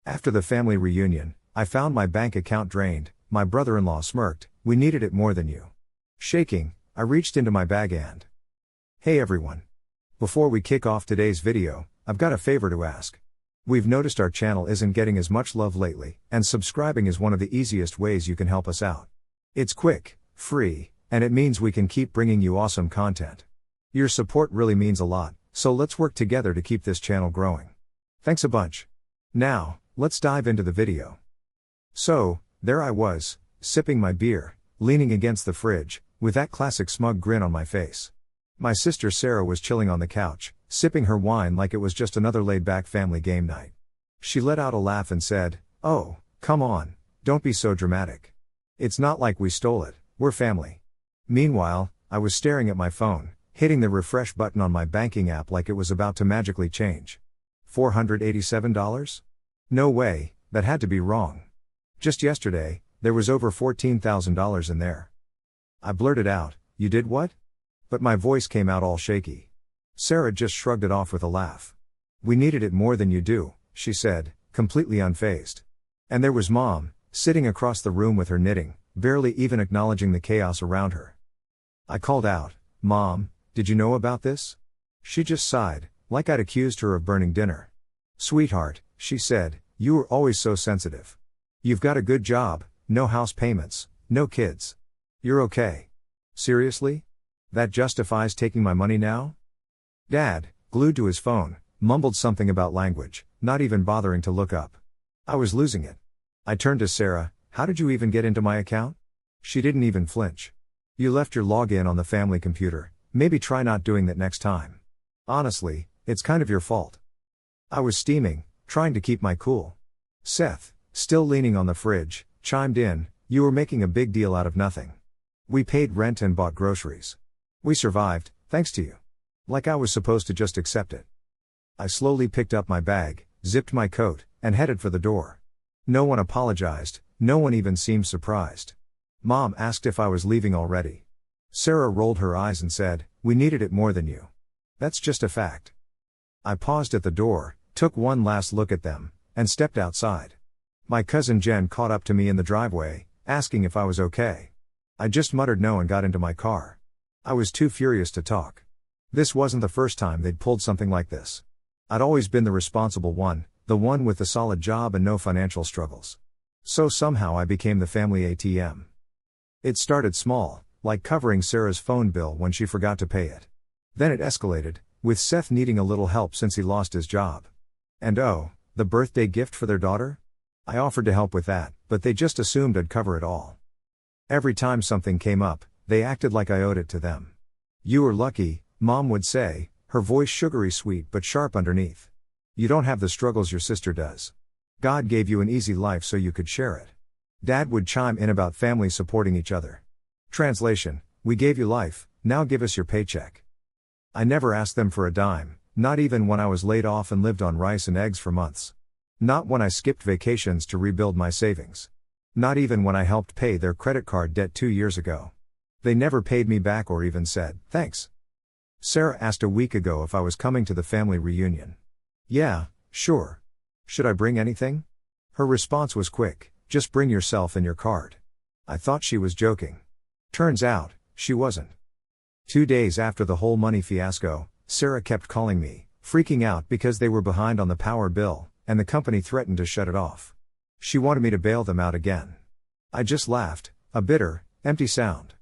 After the family reunion, I found my bank account drained. My brother-in-law smirked. We needed it more than you. Shaking, I reached into my bag and... Hey everyone. Before we kick off today's video, I've got a favor to ask. We've noticed our channel isn't getting as much love lately, and subscribing is one of the easiest ways you can help us out. It's quick, free, and it means we can keep bringing you awesome content. Your support really means a lot, so let's work together to keep this channel growing. Thanks a bunch. Now, let's dive into the video. So, there I was, sipping my beer, leaning against the fridge, with that classic smug grin on my face. My sister Sarah was chilling on the couch, sipping her wine like it was just another laid-back family game night. She let out a laugh and said, "Oh, come on, don't be so dramatic. It's not like we stole it, we're family." Meanwhile, I was staring at my phone, hitting the refresh button on my banking app like it was about to magically change. $487? No way, that had to be wrong. Just yesterday, there was over $14,000 in there. I blurted out, "You did what?" But my voice came out all shaky. Sarah just shrugged it off with a laugh. "We needed it more than you do," she said, completely unfazed. And there was Mom, sitting across the room with her knitting, barely even acknowledging the chaos around her. I called out, "Mom, did you know about this?" She just sighed, like I'd accused her of burning dinner. "Sweetheart," she said, "you were always so sensitive. You've got a good job, no house payments, no kids. You're okay. Seriously? That justifies taking my money now?" Dad, glued to his phone, mumbled something about language, not even bothering to look up. I was losing it. I turned to Sarah. "How did you even get into my account?" She didn't even flinch. "You left your login on the family computer, maybe try not doing that next time. Honestly, it's kind of your fault." I was steaming, trying to keep my cool. Seth, still leaning on the fridge, chimed in, "You were making a big deal out of nothing. We paid rent and bought groceries. We survived, thanks to you. Like I was supposed to just accept it." I slowly picked up my bag, zipped my coat, and headed for the door. No one apologized, no one even seemed surprised. Mom asked if I was leaving already. Sarah rolled her eyes and said, "We needed it more than you. That's just a fact." I paused at the door, took one last look at them, and stepped outside. My cousin Jen caught up to me in the driveway, asking if I was okay. I just muttered no and got into my car. I was too furious to talk. This wasn't the first time they'd pulled something like this. I'd always been the responsible one, the one with the solid job and no financial struggles. So somehow I became the family ATM. It started small, like covering Sarah's phone bill when she forgot to pay it. Then it escalated, with Seth needing a little help since he lost his job. And oh, the birthday gift for their daughter? I offered to help with that, but they just assumed I'd cover it all. Every time something came up, they acted like I owed it to them. "You were lucky," Mom would say, her voice sugary sweet but sharp underneath. "You don't have the struggles your sister does. God gave you an easy life so you could share it." Dad would chime in about families supporting each other. Translation: "We gave you life, now give us your paycheck." I never asked them for a dime, not even when I was laid off and lived on rice and eggs for months. Not when I skipped vacations to rebuild my savings. Not even when I helped pay their credit card debt 2 years ago. They never paid me back or even said, "Thanks." Sarah asked a week ago if I was coming to the family reunion. "Yeah, sure. Should I bring anything?" Her response was quick, "Just bring yourself and your card." I thought she was joking. Turns out, she wasn't. 2 days after the whole money fiasco, Sarah kept calling me, freaking out because they were behind on the power bill, and the company threatened to shut it off. She wanted me to bail them out again. I just laughed, a bitter, empty sound.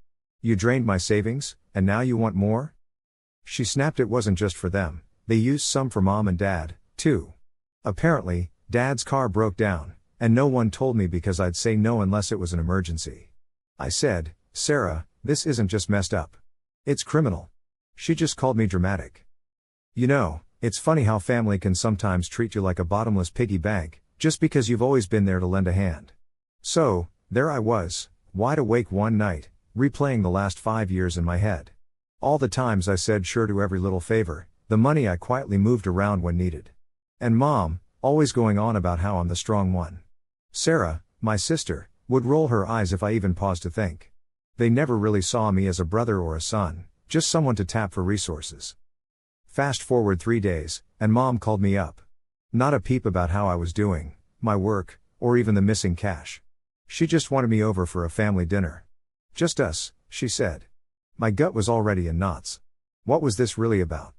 "You drained my savings, and now you want more?" She snapped it wasn't just for them, they used some for Mom and Dad, too. Apparently, Dad's car broke down, and no one told me because I'd say no unless it was an emergency. I said, "Sarah, this isn't just messed up. It's criminal." She just called me dramatic. You know, it's funny how family can sometimes treat you like a bottomless piggy bank, just because you've always been there to lend a hand. So, there I was, wide awake one night, replaying the last 5 years in my head. All the times I said sure to every little favor, the money I quietly moved around when needed. And Mom, always going on about how I'm the strong one. Sarah, my sister, would roll her eyes if I even paused to think. They never really saw me as a brother or a son, just someone to tap for resources. Fast forward 3 days, and Mom called me up. Not a peep about how I was doing, my work, or even the missing cash. She just wanted me over for a family dinner. Just us, she said. My gut was already in knots. What was this really about?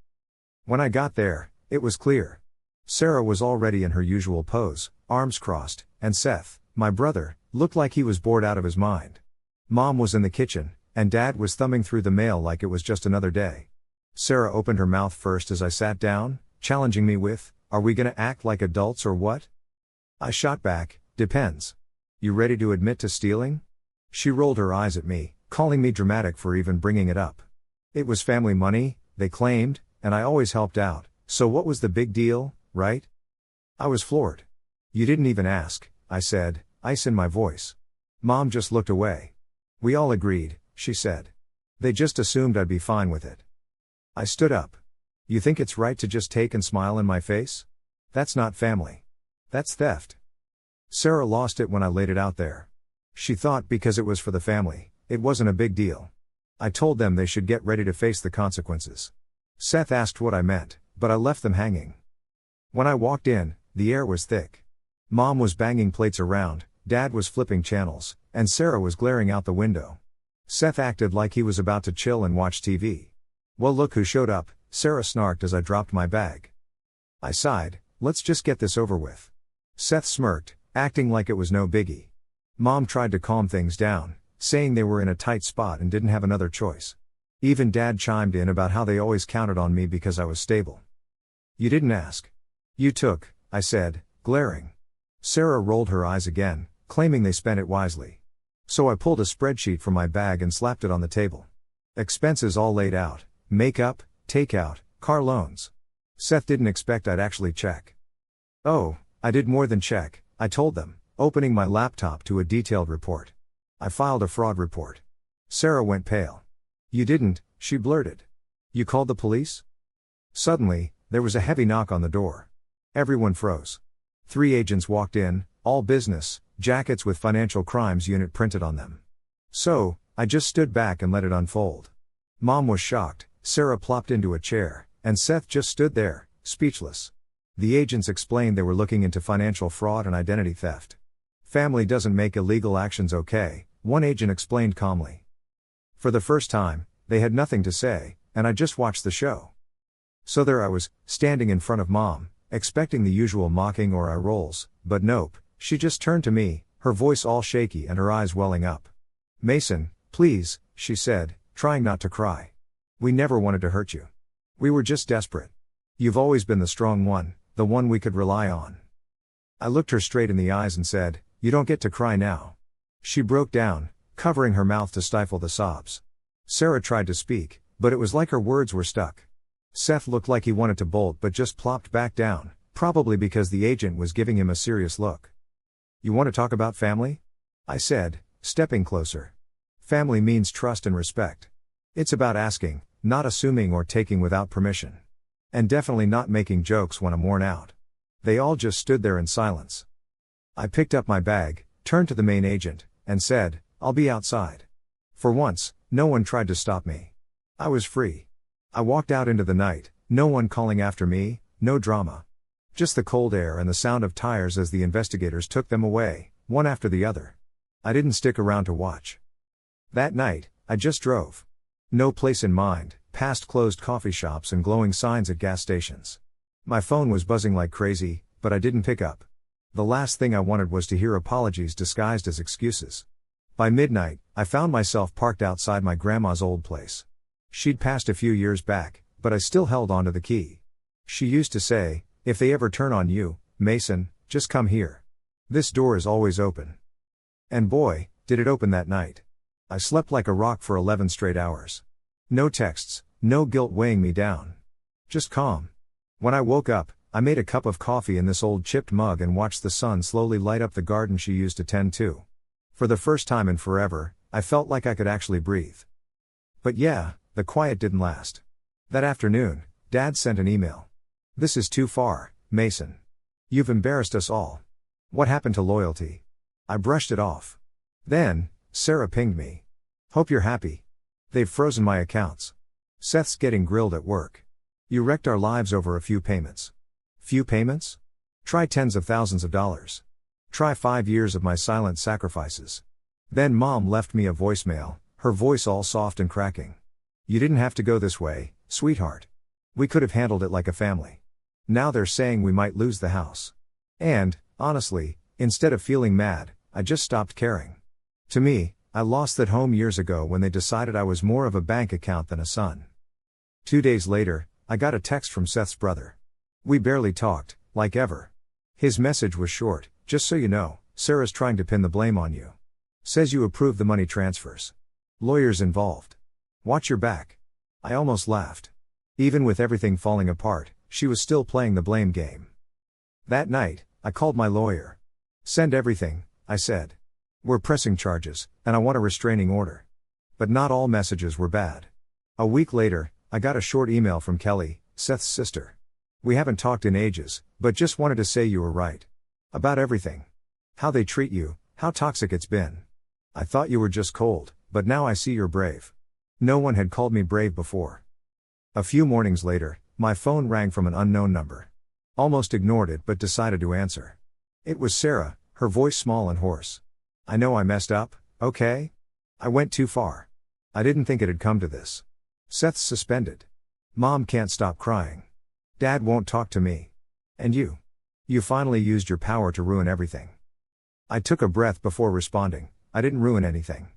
When I got there, it was clear. Sarah was already in her usual pose, arms crossed, and Seth, my brother, looked like he was bored out of his mind. Mom was in the kitchen, and Dad was thumbing through the mail like it was just another day. Sarah opened her mouth first as I sat down, challenging me with, "Are we gonna act like adults or what?" I shot back, "Depends. You ready to admit to stealing?" She rolled her eyes at me, calling me dramatic for even bringing it up. It was family money, they claimed, and I always helped out, so what was the big deal, right? I was floored. "You didn't even ask," I said, ice in my voice. Mom just looked away. "We all agreed," she said. "They just assumed I'd be fine with it." I stood up. "You think it's right to just take and smile in my face? That's not family. That's theft." Sarah lost it when I laid it out there. She thought because it was for the family, it wasn't a big deal. I told them they should get ready to face the consequences. Seth asked what I meant, but I left them hanging. When I walked in, the air was thick. Mom was banging plates around, Dad was flipping channels, and Sarah was glaring out the window. Seth acted like he was about to chill and watch TV. "Well, look who showed up," Sarah snarked as I dropped my bag. I sighed, "Let's just get this over with." Seth smirked, acting like it was no biggie. Mom tried to calm things down, saying they were in a tight spot and didn't have another choice. Even Dad chimed in about how they always counted on me because I was stable. "You didn't ask. You took," I said, glaring. Sarah rolled her eyes again, claiming they spent it wisely. So I pulled a spreadsheet from my bag and slapped it on the table. Expenses all laid out: makeup, takeout, car loans. Seth didn't expect I'd actually check. "Oh, I did more than check," I told them, opening my laptop to a detailed report. "I filed a fraud report." Sarah went pale. "You didn't," she blurted. "You called the police?" Suddenly, there was a heavy knock on the door. Everyone froze. 3 agents walked in, all business, jackets with Financial Crimes Unit printed on them. So, I just stood back and let it unfold. Mom was shocked, Sarah plopped into a chair, and Seth just stood there, speechless. The agents explained they were looking into financial fraud and identity theft. "Family doesn't make illegal actions okay," one agent explained calmly. For the first time, they had nothing to say, and I just watched the show. So there I was, standing in front of Mom, expecting the usual mocking or eye rolls, but nope, she just turned to me, her voice all shaky and her eyes welling up. "Mason, please," she said, trying not to cry. "We never wanted to hurt you. We were just desperate. You've always been the strong one, the one we could rely on." I looked her straight in the eyes and said, "You don't get to cry now." She broke down, covering her mouth to stifle the sobs. Sarah tried to speak, but it was like her words were stuck. Seth looked like he wanted to bolt but just plopped back down, probably because the agent was giving him a serious look. "You want to talk about family?" I said, stepping closer. "Family means trust and respect. It's about asking, not assuming or taking without permission. And definitely not making jokes when I'm worn out." They all just stood there in silence. I picked up my bag, turned to the main agent, and said, "I'll be outside." For once, no one tried to stop me. I was free. I walked out into the night, no one calling after me, no drama. Just the cold air and the sound of tires as the investigators took them away, one after the other. I didn't stick around to watch. That night, I just drove. No place in mind, past closed coffee shops and glowing signs at gas stations. My phone was buzzing like crazy, but I didn't pick up. The last thing I wanted was to hear apologies disguised as excuses. By midnight, I found myself parked outside my grandma's old place. She'd passed a few years back, but I still held onto the key. She used to say, "If they ever turn on you, Mason, just come here. This door is always open." And boy, did it open that night. I slept like a rock for 11 straight hours. No texts, no guilt weighing me down. Just calm. When I woke up, I made a cup of coffee in this old chipped mug and watched the sun slowly light up the garden she used to tend to. For the first time in forever, I felt like I could actually breathe. But yeah, the quiet didn't last. That afternoon, Dad sent an email. "This is too far, Mason. You've embarrassed us all. What happened to loyalty?" I brushed it off. Then, Sarah pinged me. "Hope you're happy. They've frozen my accounts. Seth's getting grilled at work. You wrecked our lives over a few payments." "Few payments? Try tens of thousands of dollars." Try 5 years of my silent sacrifices. Then Mom left me a voicemail, her voice all soft and cracking. You didn't have to go this way, sweetheart. We could have handled it like a family. Now they're saying we might lose the house. And, honestly, instead of feeling mad, I just stopped caring. To me, I lost that home years ago when they decided I was more of a bank account than a son. 2 days later, I got a text from Seth's brother. We barely talked, like ever. His message was short: just so you know, Sarah's trying to pin the blame on you. Says you approved the money transfers. Lawyers involved. Watch your back. I almost laughed. Even with everything falling apart, she was still playing the blame game. That night, I called my lawyer. Send everything, I said. We're pressing charges, and I want a restraining order. But not all messages were bad. A week later, I got a short email from Kelly, Seth's sister. We haven't talked in ages, but just wanted to say you were right. About everything. How they treat you, how toxic it's been. I thought you were just cold, but now I see you're brave. No one had called me brave before. A few mornings later, my phone rang from an unknown number. Almost ignored it but decided to answer. It was Sarah, her voice small and hoarse. I know I messed up, okay? I went too far. I didn't think it had come to this. Seth's suspended. Mom can't stop crying. Dad won't talk to me. And you? You finally used your power to ruin everything. I took a breath before responding. I didn't ruin anything.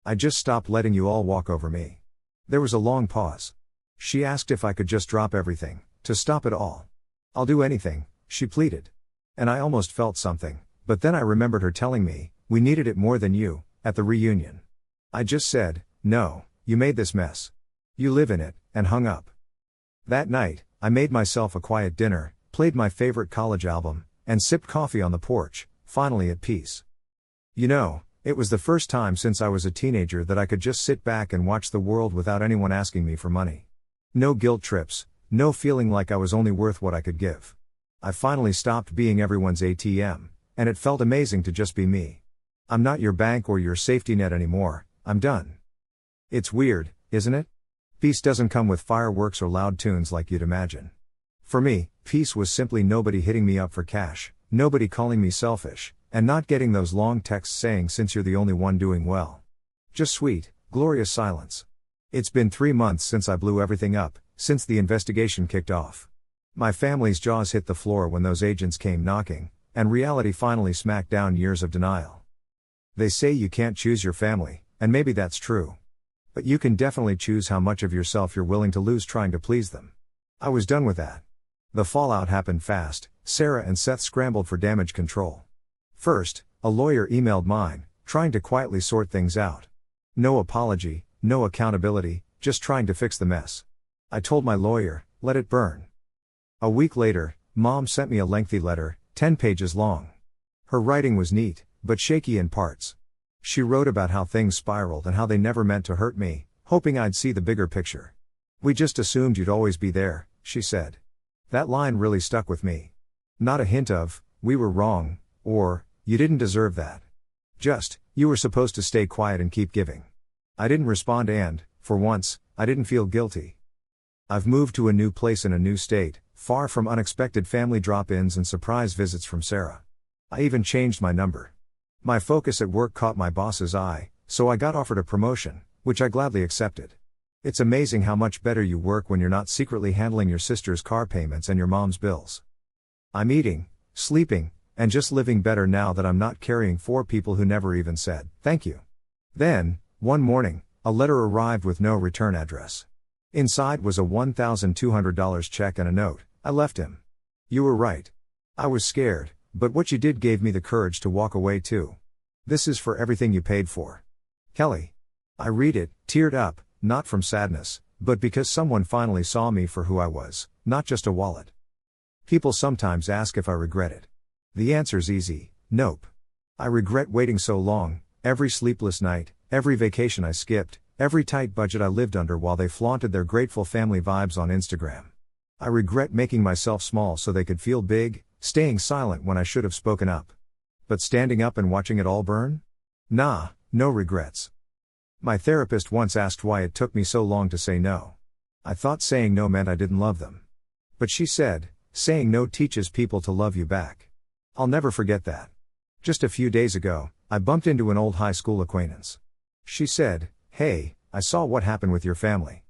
I just stopped letting you all walk over me. There was a long pause. She asked if I could just drop everything, to stop it all. I'll do anything, she pleaded. And I almost felt something, but then I remembered her telling me, we needed it more than you, at the reunion. I just said, no, you made this mess. You live in it, and hung up. That night, I made myself a quiet dinner, played my favorite college album, and sipped coffee on the porch, finally at peace. You know, it was the first time since I was a teenager that I could just sit back and watch the world without anyone asking me for money. No guilt trips, no feeling like I was only worth what I could give. I finally stopped being everyone's ATM, and it felt amazing to just be me. I'm not your bank or your safety net anymore, I'm done. It's weird, isn't it? Peace doesn't come with fireworks or loud tunes like you'd imagine. For me, peace was simply nobody hitting me up for cash, nobody calling me selfish, and not getting those long texts saying since you're the only one doing well. Just sweet, glorious silence. It's been 3 months since I blew everything up, since the investigation kicked off. My family's jaws hit the floor when those agents came knocking, and reality finally smacked down years of denial. They say you can't choose your family, and maybe that's true. But you can definitely choose how much of yourself you're willing to lose trying to please them. I was done with that. The fallout happened fast. Sarah and Seth scrambled for damage control. First, a lawyer emailed mine, trying to quietly sort things out. No apology, no accountability, just trying to fix the mess. I told my lawyer, let it burn. A week later, Mom sent me a lengthy letter, 10 pages long. Her writing was neat, but shaky in parts. She wrote about how things spiraled and how they never meant to hurt me, hoping I'd see the bigger picture. We just assumed you'd always be there, she said. That line really stuck with me. Not a hint of, we were wrong, or, you didn't deserve that. Just, you were supposed to stay quiet and keep giving. I didn't respond and, for once, I didn't feel guilty. I've moved to a new place in a new state, far from unexpected family drop-ins and surprise visits from Sarah. I even changed my number. My focus at work caught my boss's eye, so I got offered a promotion, which I gladly accepted. It's amazing how much better you work when you're not secretly handling your sister's car payments and your mom's bills. I'm eating, sleeping, and just living better now that I'm not carrying 4 people who never even said, thank you. Then, one morning, a letter arrived with no return address. Inside was a $1,200 check and a note. I left him. You were right. I was scared, but what you did gave me the courage to walk away too. This is for everything you paid for. Kelly. I read it, teared up, not from sadness, but because someone finally saw me for who I was, not just a wallet. People sometimes ask if I regret it. The answer's easy, nope. I regret waiting so long, every sleepless night, every vacation I skipped, every tight budget I lived under while they flaunted their grateful family vibes on Instagram. I regret making myself small so they could feel big, staying silent when I should have spoken up. But standing up and watching it all burn? Nah, no regrets. My therapist once asked why it took me so long to say no. I thought saying no meant I didn't love them. But she said, saying no teaches people to love you back. I'll never forget that. Just a few days ago, I bumped into an old high school acquaintance. She said, "Hey, I saw what happened with your family.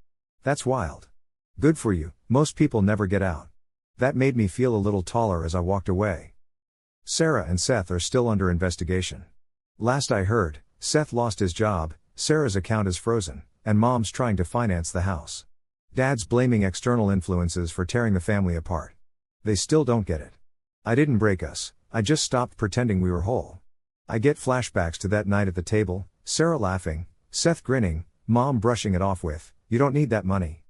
That's wild. Good for you, most people never get out." That made me feel a little taller as I walked away. Sarah and Seth are still under investigation. Last I heard, Seth lost his job, Sarah's account is frozen, and Mom's trying to finance the house. Dad's blaming external influences for tearing the family apart. They still don't get it. I didn't break us, I just stopped pretending we were whole. I get flashbacks to that night at the table, Sarah laughing, Seth grinning, Mom brushing it off with, "You don't need that money."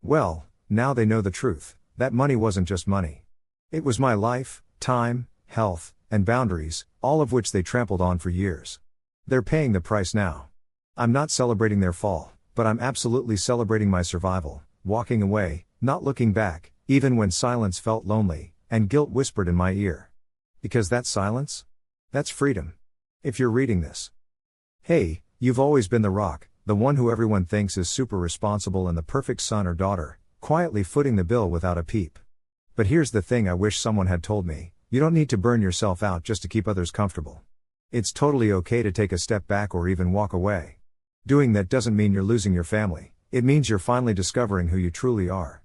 Well, now they know the truth, that money wasn't just money. It was my life, time, health, and boundaries, all of which they trampled on for years. They're paying the price now. I'm not celebrating their fall, but I'm absolutely celebrating my survival, walking away, not looking back, even when silence felt lonely, and guilt whispered in my ear. Because that silence? That's freedom. If you're reading this. Hey, you've always been the rock, the one who everyone thinks is super responsible and the perfect son or daughter, quietly footing the bill without a peep. But here's the thing I wish someone had told me, you don't need to burn yourself out just to keep others comfortable. It's totally okay to take a step back or even walk away. Doing that doesn't mean you're losing your family, it means you're finally discovering who you truly are.